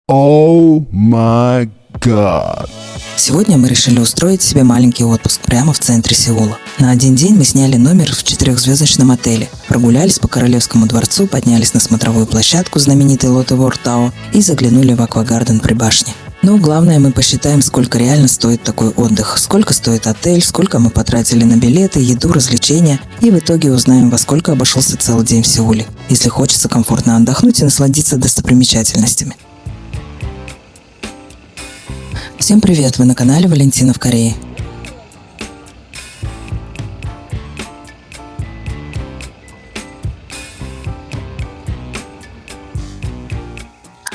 Oh my God. Сегодня мы решили устроить себе маленький отпуск прямо в центре Сеула. На один день мы сняли номер в 4-звездочном отеле, прогулялись по Королевскому дворцу, поднялись на смотровую площадку знаменитой Lotte World Tower и заглянули в аквагарден при башне. Но главное, мы посчитаем, сколько реально стоит такой отдых, сколько стоит отель, сколько мы потратили на билеты, еду, развлечения, и в итоге узнаем, во сколько обошелся целый день в Сеуле, если хочется комфортно отдохнуть и насладиться достопримечательностями. Всем привет! Вы на канале Валентина в Корее.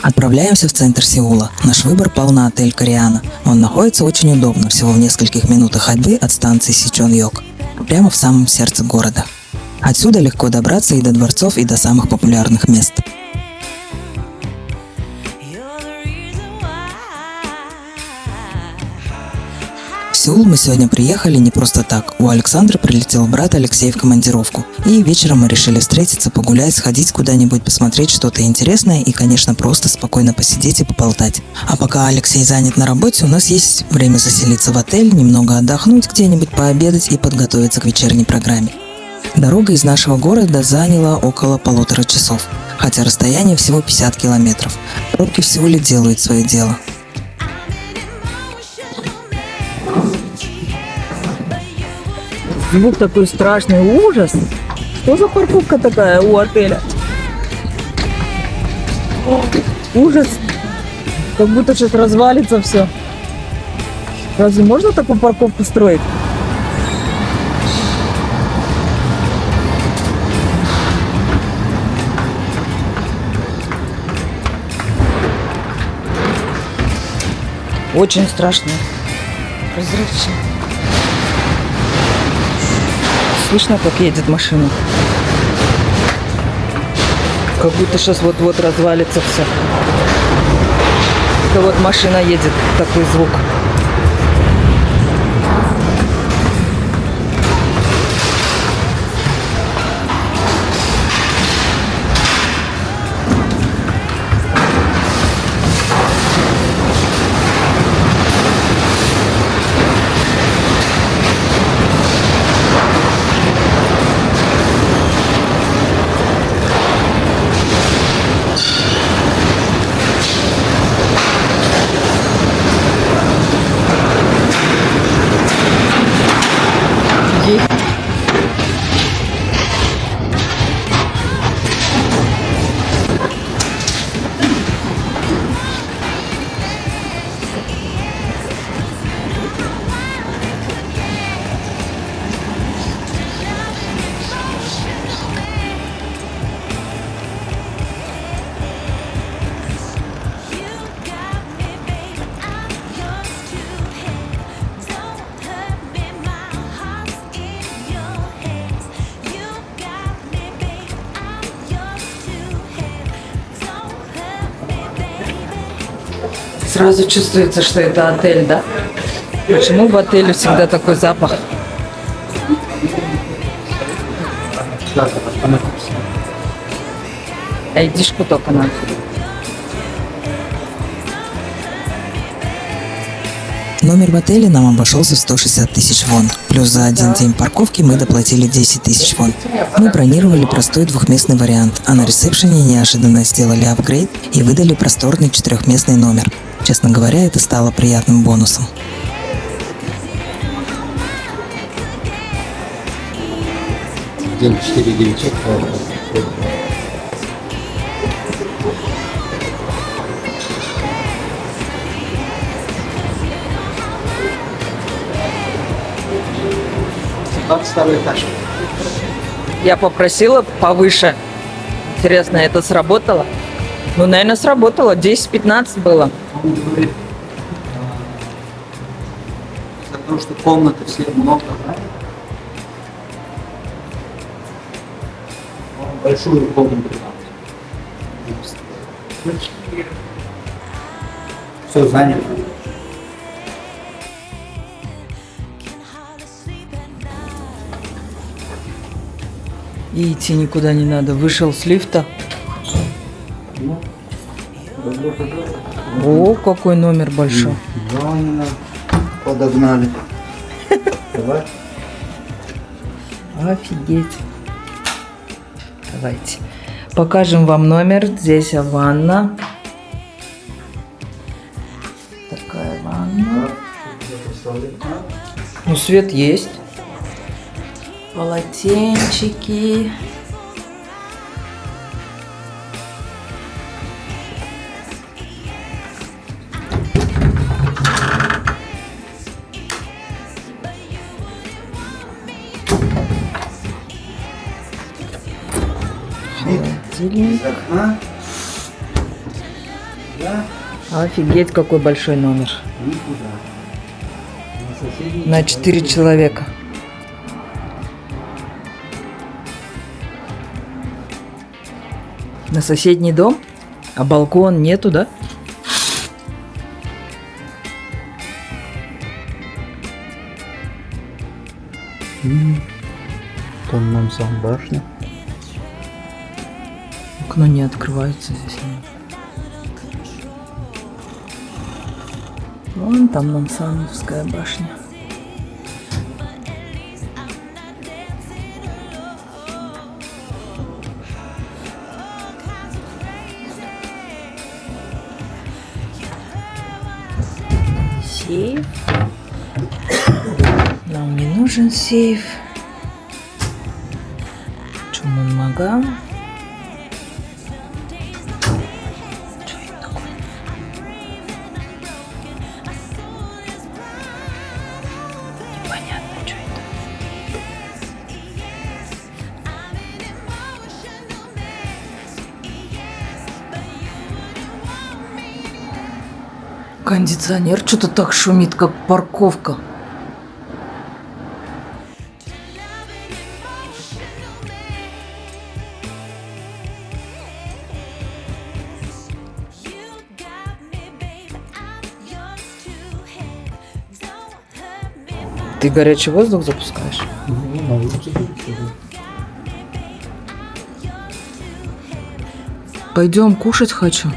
Отправляемся в центр Сеула. Наш выбор пал на отель Кориана. Он находится очень удобно, всего в нескольких минутах ходьбы от станции Сичон-Йок, прямо в самом сердце города. Отсюда легко добраться и до дворцов, и до самых популярных мест. В Сеул мы сегодня приехали не просто так. У Александра прилетел брат Алексей в командировку. И вечером мы решили встретиться, погулять, сходить куда-нибудь, посмотреть что-то интересное и, конечно, просто спокойно посидеть и поболтать. А пока Алексей занят на работе, у нас есть время заселиться в отель, немного отдохнуть где-нибудь, пообедать и подготовиться к вечерней программе. Дорога из нашего города заняла около 1,5 часов, хотя расстояние всего 50 километров. Пробки в Сеуле делают свое дело. Звук такой страшный, ужас. Что за парковка такая у отеля? Ужас. Как будто сейчас развалится все. Разве можно такую парковку строить? Очень страшно. Разрывчато. Слышно, как едет машина? Как будто сейчас вот-вот развалится все. Это вот машина едет, такой звук. Сразу чувствуется, что это отель, да? Почему в отеле всегда такой запах? Айдишку только надо. Номер в отеле нам обошелся в 160 тысяч вон. Плюс за один день парковки мы доплатили 10 тысяч вон. Мы бронировали простой двухместный вариант, а на ресепшене неожиданно сделали апгрейд и выдали просторный 4-местный номер. Честно говоря, это стало приятным бонусом. День 4 девичек. Второй этаж. Я попросила повыше. Интересно, это сработало? Ну, наверное, сработало. 10-15 было. Он говорит, из-за того, что комнаты все много, да? Он большую комнату там. Все занято. И идти никуда не надо. Вышел с лифта. О, какой номер большой. Иванина подогнали. Давай. Офигеть. Давайте. Покажем вам номер. Здесь ванна. Такая ванна. Ну, свет есть. Полотенчики. Холодильник. Окна. Да. Офигеть, какой большой номер. Никуда. На соседней На 4 человека. На соседний дом? А балкон нету, да? Там нам сам башня. Окно не открывается здесь. Вон там Нансановская башня. Сейф. Нам не нужен сейф. Чумунмага. Что это такое? Непонятно, что это. Кондиционер что-то так шумит, как парковка. Ты горячий воздух запускаешь? Пойдем, кушать хочу.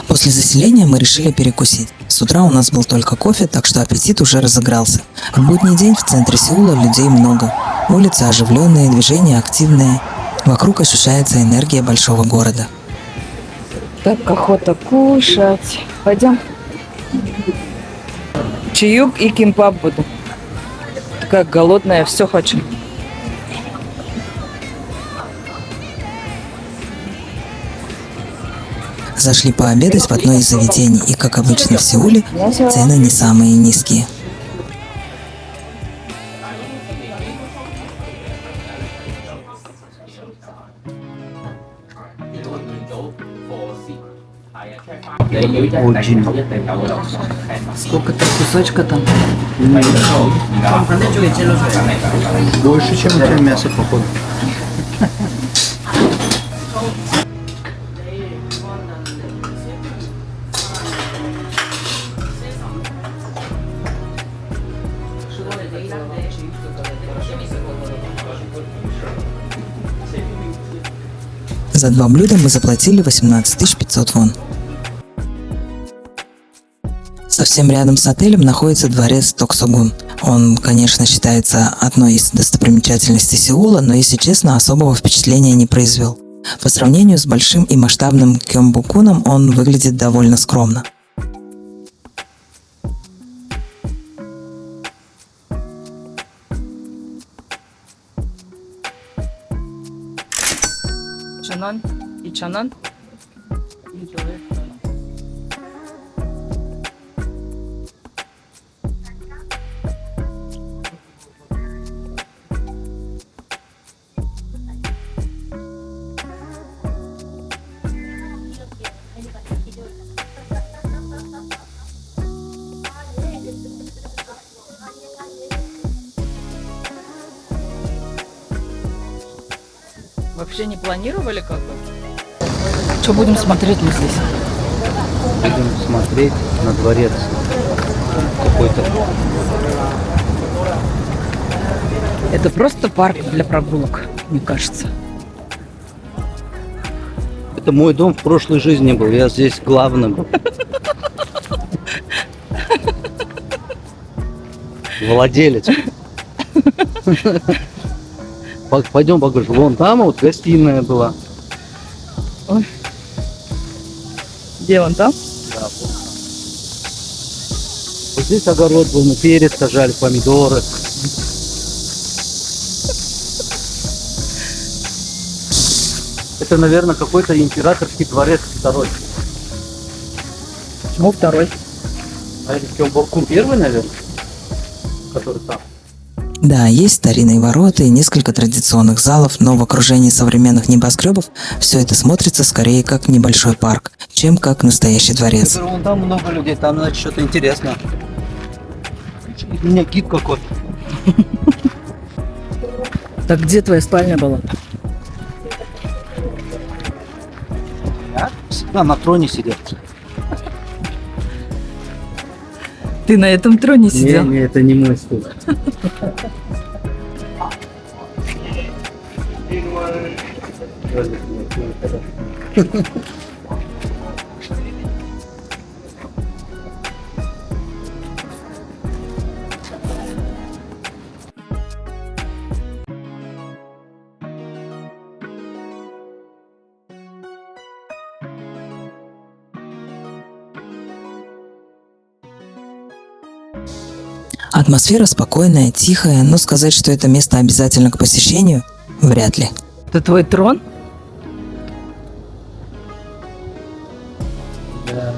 После заселения мы решили перекусить. С утра у нас был только кофе, так что аппетит уже разыгрался. В будний день в центре Сеула людей много. Улицы оживленные, движения активные. Вокруг ощущается энергия большого города. Так охота кушать. Пойдем. Чаек и кимпап буду. Такая голодная, все хочу. Зашли пообедать в одно из заведений, и, как обычно в Сеуле, цены не самые низкие. Очень. Сколько-то кусочка там. Больше, чем у тебя мясо, походу. За 2 блюда мы заплатили 18 500 вон. Совсем рядом с отелем находится дворец Токсогун. Он, конечно, считается одной из достопримечательностей Сеула, но, если честно, особого впечатления не произвел. По сравнению с большим и масштабным Кёмбукуном он выглядит довольно скромно. Чанан и чанан. вообще не планировали как бы? Что будем смотреть мы здесь? Будем смотреть на дворец какой-то. Это просто парк для прогулок, мне кажется. Это мой дом в прошлой жизни был, я здесь главным был. Владелец. Пойдем покажу. Вон там вот гостиная была. Ой. Где он там? Да, вот здесь огород был, мы перец сажали, помидоры. Это, наверное, какой-то императорский дворец второй. Почему второй? А это Кёмборкун первый, наверное, который там. Да, есть старинные ворота и несколько традиционных залов, но в окружении современных небоскребов все это смотрится скорее как небольшой парк, чем как настоящий дворец. Я говорю, вон там много людей, там, значит, что-то интересное. У меня гид какой. Так где твоя спальня была? Я всегда на троне сидел. Ты на этом троне сидел? Не, это не мой стул. Атмосфера спокойная, тихая, но сказать, что это место обязательно к посещению, вряд ли. Это твой трон? Да,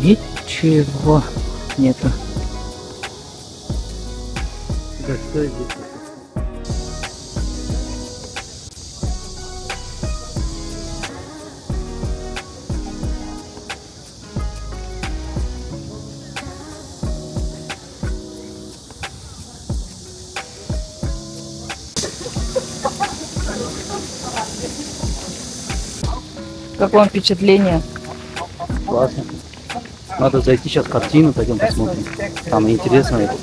Ничего нету. да, что здесь? Как вам впечатление? Классно. Надо зайти сейчас в картину, пойдем посмотрим. Там интересно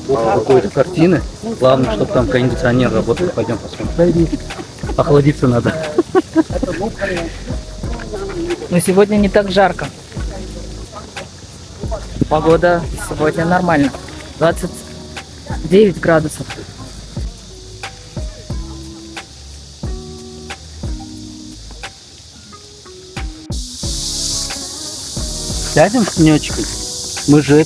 какой-то картины. Главное, чтобы там кондиционер работал. Пойдем посмотрим. Охладиться надо. Но сегодня не так жарко. Погода сегодня нормально. 29 градусов. Сядем с нечкой. Мы же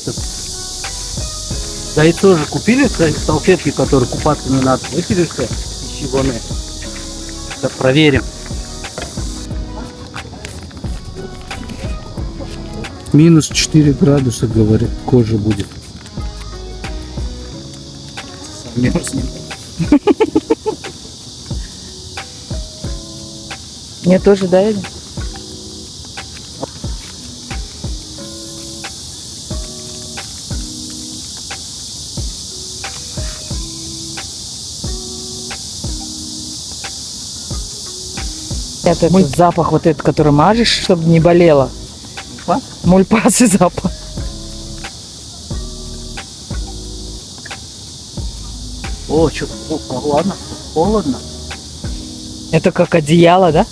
да и тоже купили, кстати, салфетки, которые купаться не надо. Вытерешься пищевоны. Сейчас проверим. Минус 4 градуса, говорит, кожа будет. Мерзнет. Мне тоже дали. Это запах вот этот, который мажешь, чтобы не болело. Мульпасы запах. О, что, ладно, холодно. Это как одеяло, да?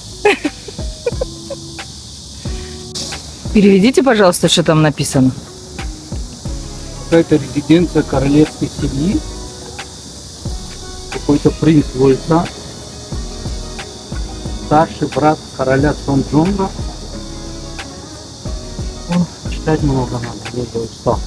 Переведите, пожалуйста, что там написано. Какая-то резиденция королевской семьи. Какой-то принц Вольца. Старший брат короля Сонджонга. Читать много надо, я уже устал.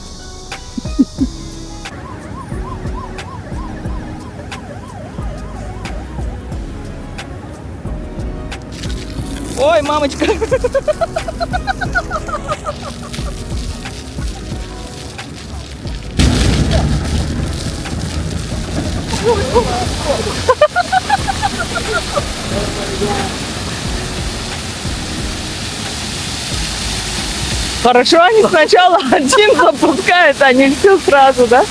Ой, мамочка! Хорошо, они сначала один запускают, а не все сразу, да?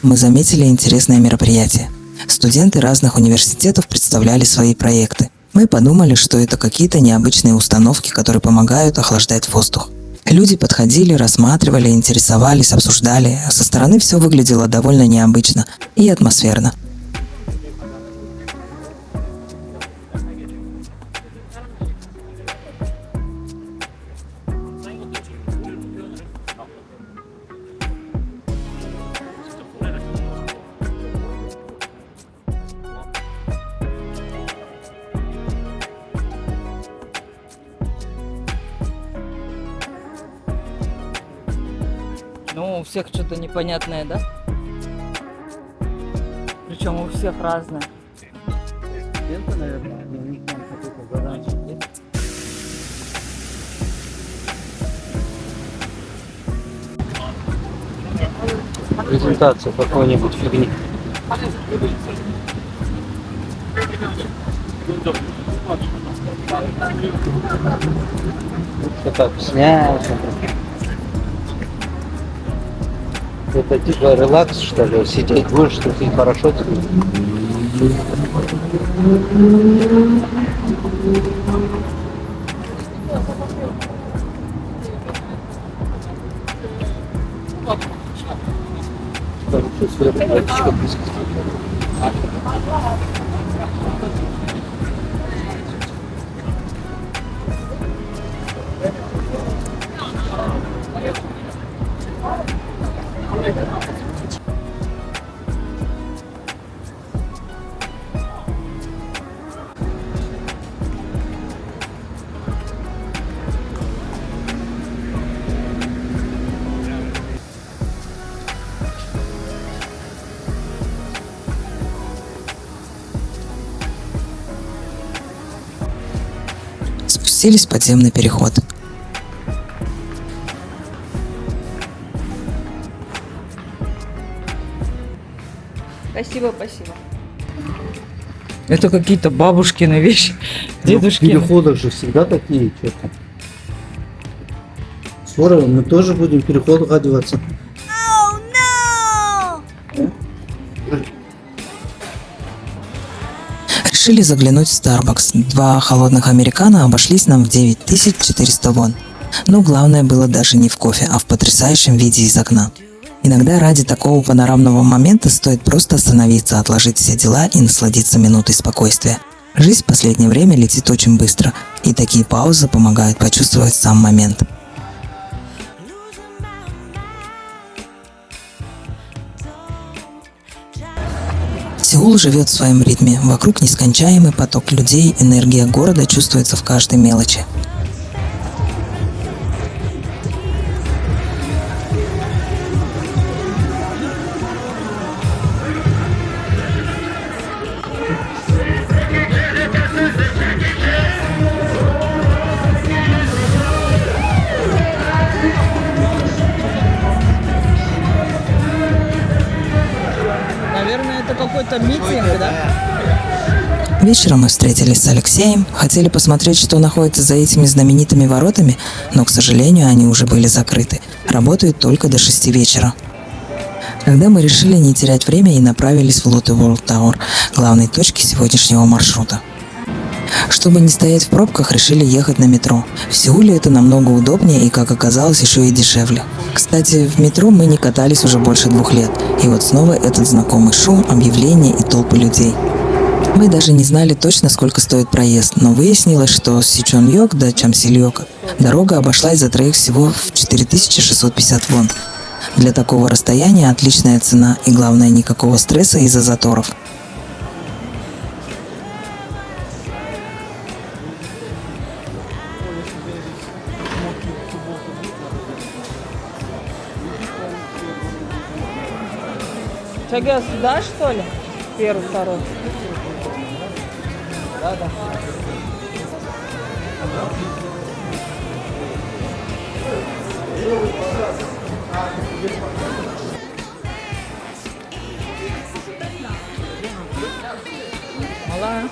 Мы заметили интересное мероприятие. Студенты разных университетов представляли свои проекты. Мы подумали, что это какие-то необычные установки, которые помогают охлаждать воздух. Люди подходили, рассматривали, интересовались, обсуждали. Со стороны все выглядело довольно необычно и атмосферно. Ну, у всех что-то непонятное, да? Причем у всех разное. Студенты, наверное, у них там какое-то задание. Презентация какой-нибудь фигни. Что так снять. Это типа релакс, что ли, сидеть будешь, что ты хорошо тебе. Спустились в подземный переход. Спасибо, спасибо. Это какие-то бабушкины вещи, В дедушкины. переходах же всегда такие что-то. Скоро мы тоже будем в переходах одеваться. Решили заглянуть в Starbucks. 2 холодных американо обошлись нам в 9400 вон. Но главное было даже не в кофе, а в потрясающем виде из окна. Иногда ради такого панорамного момента стоит просто остановиться, отложить все дела и насладиться минутой спокойствия. Жизнь в последнее время летит очень быстро, и такие паузы помогают почувствовать сам момент. Сеул живет в своем ритме, вокруг нескончаемый поток людей, энергия города чувствуется в каждой мелочи. Наверное, это какой-то митинг, да? Вечером мы встретились с Алексеем, хотели посмотреть, что находится за этими знаменитыми воротами, но, к сожалению, они уже были закрыты. Работают только до 6 вечера. Тогда мы решили не терять время и направились в Lotte World Tower, главной точке сегодняшнего маршрута. Чтобы не стоять в пробках, решили ехать на метро. В Сеуле это намного удобнее и, как оказалось, еще и дешевле. Кстати, в метро мы не катались уже больше 2 лет, и вот снова этот знакомый шум, объявления и толпы людей. Мы даже не знали точно, сколько стоит проезд, но выяснилось, что с Сичон-йок до Чамсильока дорога обошлась за троих всего в 4650 вон. Для такого расстояния отличная цена и, главное, никакого стресса из-за заторов. Чага сюда, что ли? Первый, второй. Да. Мала.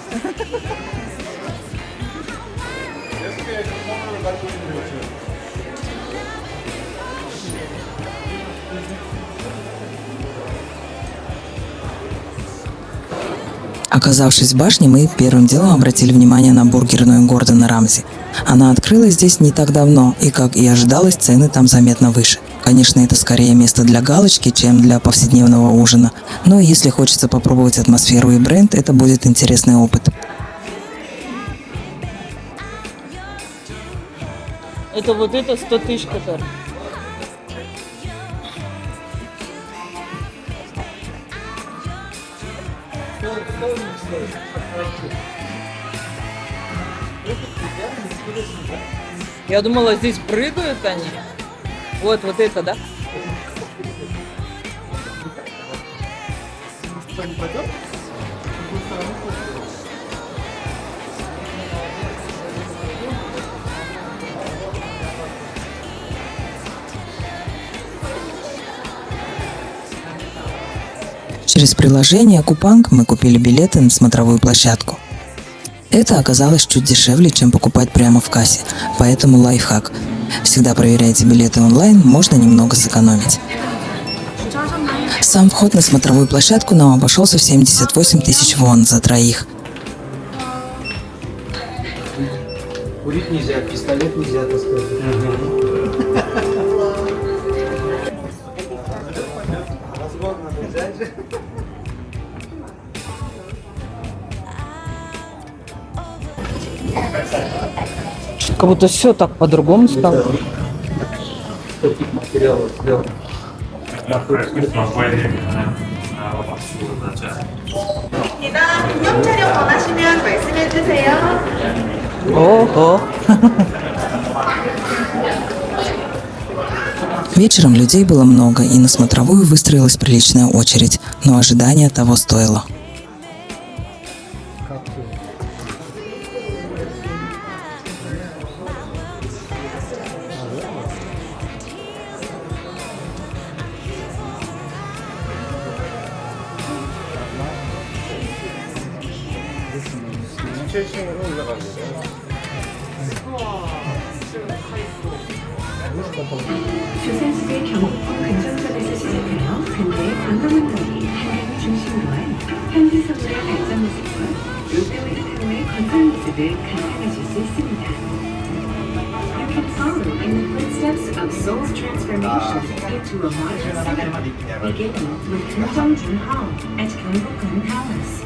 Оказавшись в башне, мы первым делом обратили внимание на бургерную Гордона Рамзи. Она открылась здесь не так давно, и, как и ожидалось, цены там заметно выше. Конечно, это скорее место для галочки, чем для повседневного ужина, но если хочется попробовать атмосферу и бренд, это будет интересный опыт. Это вот это 100 тысяч, который. Я думала, здесь прыгают они. Вот это, да? Через приложение Купанг мы купили билеты на смотровую площадку. Это оказалось чуть дешевле, чем покупать прямо в кассе, поэтому лайфхак. Всегда проверяйте билеты онлайн, можно немного сэкономить. Сам вход на смотровую площадку нам обошелся в 78 тысяч вон за троих. Курить нельзя, пистолет нельзя таскать. Как будто все так по-другому стало. Таких материалов сделано. 기념 촬영 원하시면 말씀해 주세요. Ого. Вечером людей было много, и на смотровую выстроилась приличная очередь, но ожидание того стоило. 주산시대 경복궁 근정선에서 시작하여 근대 관광원들이 한강을 중심으로 한 현대서울의 발전 모습과 롯데월드타워의 건설 모습을 감상하실 수 있습니다. You can follow in the footsteps of Seoul's transformation into a modern city, beginning with Kunjeongjun Hall at Gyeongbokgung Palace.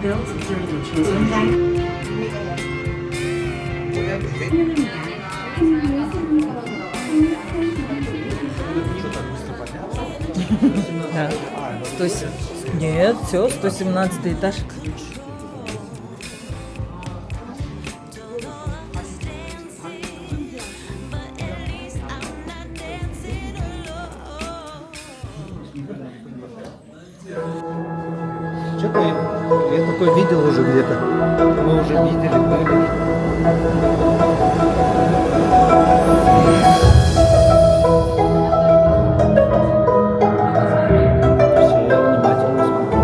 Built during the Joseon Да. Нет, все, 117 этаж. Что-то я такое видел уже где-то. Мы уже видели, были. Все внимательно смотрю.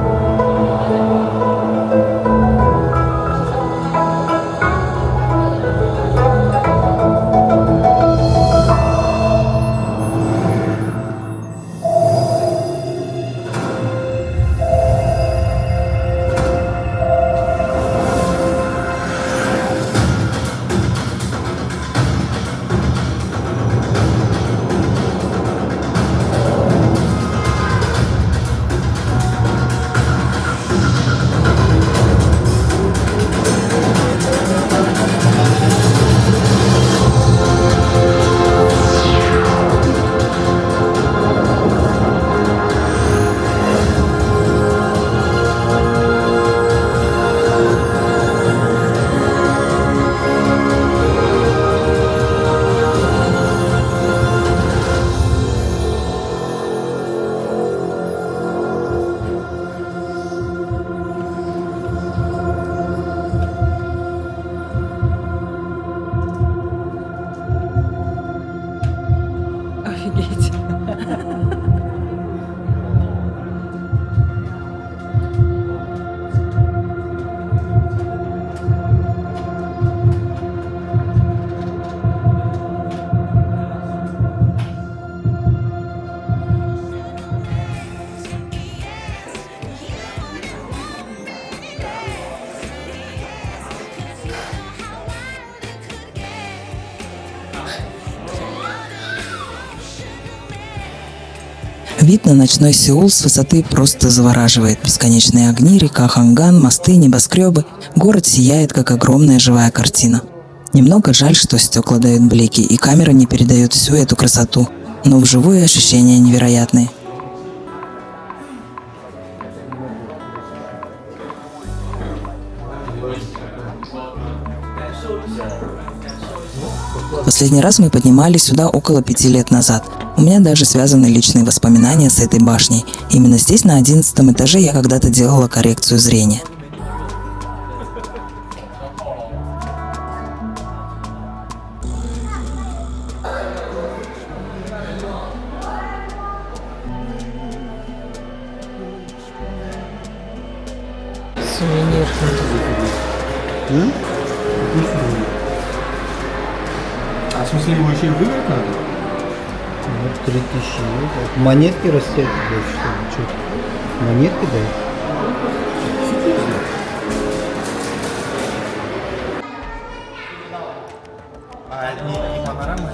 Вид на ночной Сеул с высоты просто завораживает. Бесконечные огни, река Ханган, мосты, небоскребы. Город сияет, как огромная живая картина. Немного жаль, что стекла дают блики, и камера не передает всю эту красоту. Но вживую ощущения невероятные. Последний раз мы поднимались сюда около 5 лет назад. У меня даже связаны личные воспоминания с этой башней. Именно здесь, на 11 этаже, я когда-то делала коррекцию зрения. Сувенир. А в смысле его еще и выиграть надо? Вот 3000. Монетки растят, что? Монетки дают? А не панорама?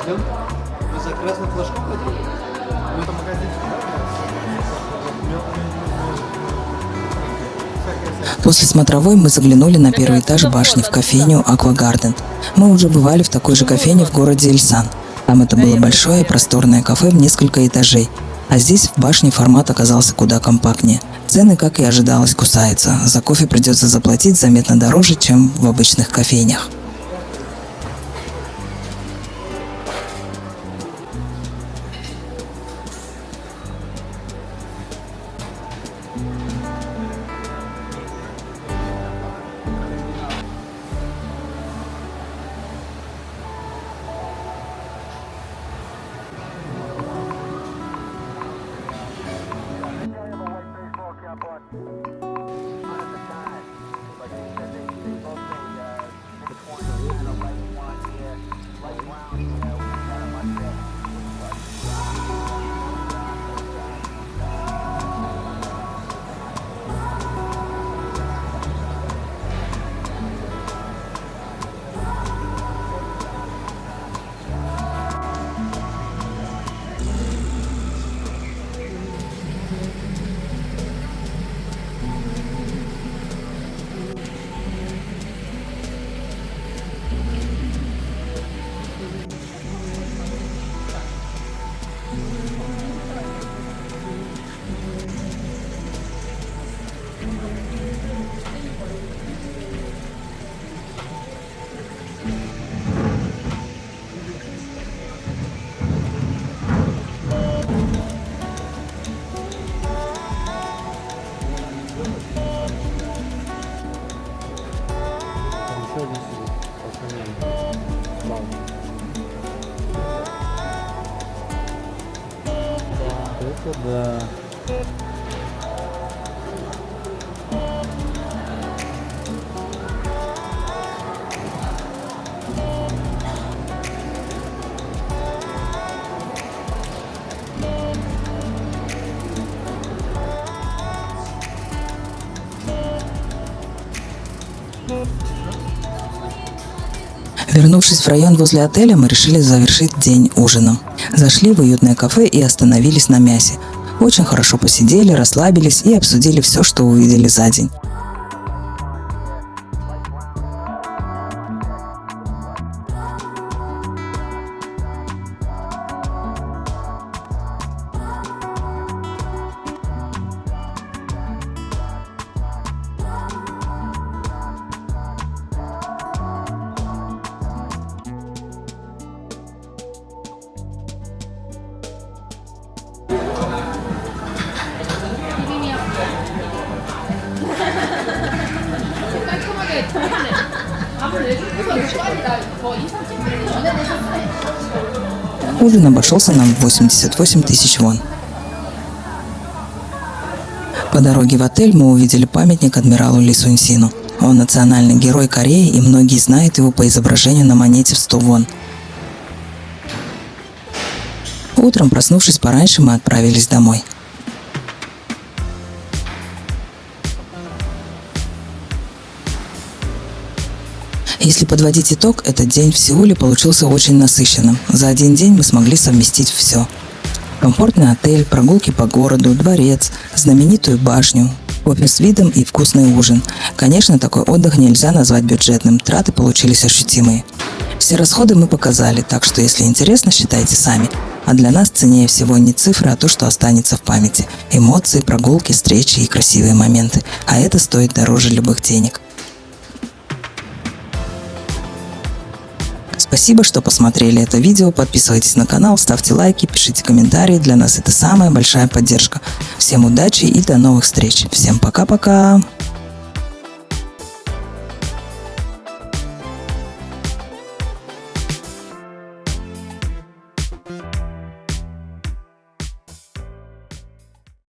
Ждем. Вы за красный флажку хотели? В этом магазине. После смотровой мы заглянули на первый этаж башни в кофейню Аквагарден. Мы уже бывали в такой же кофейне в городе Ильсан. Там это было большое просторное кафе в несколько этажей. А здесь в башне формат оказался куда компактнее. Цены, как и ожидалось, кусаются. За кофе придется заплатить заметно дороже, чем в обычных кофейнях. Это да. Вернувшись в район возле отеля, мы решили завершить день ужином. Зашли в уютное кафе и остановились на мясе. Очень хорошо посидели, расслабились и обсудили все, что увидели за день. Ужин обошелся нам в 88 тысяч вон. По дороге в отель мы увидели памятник адмиралу Ли Суньсину. Он национальный герой Кореи, и многие знают его по изображению на монете в 100 вон. Утром, проснувшись пораньше, мы отправились домой. Если подводить итог, этот день в Сеуле получился очень насыщенным. За один день мы смогли совместить все. Комфортный отель, прогулки по городу, дворец, знаменитую башню, кофе с видом и вкусный ужин. Конечно, такой отдых нельзя назвать бюджетным, траты получились ощутимые. Все расходы мы показали, так что если интересно, считайте сами. А для нас ценнее всего не цифры, а то, что останется в памяти. Эмоции, прогулки, встречи и красивые моменты. А это стоит дороже любых денег. Спасибо, что посмотрели это видео, подписывайтесь на канал, ставьте лайки, пишите комментарии, для нас это самая большая поддержка. Всем удачи и до новых встреч. Всем пока-пока!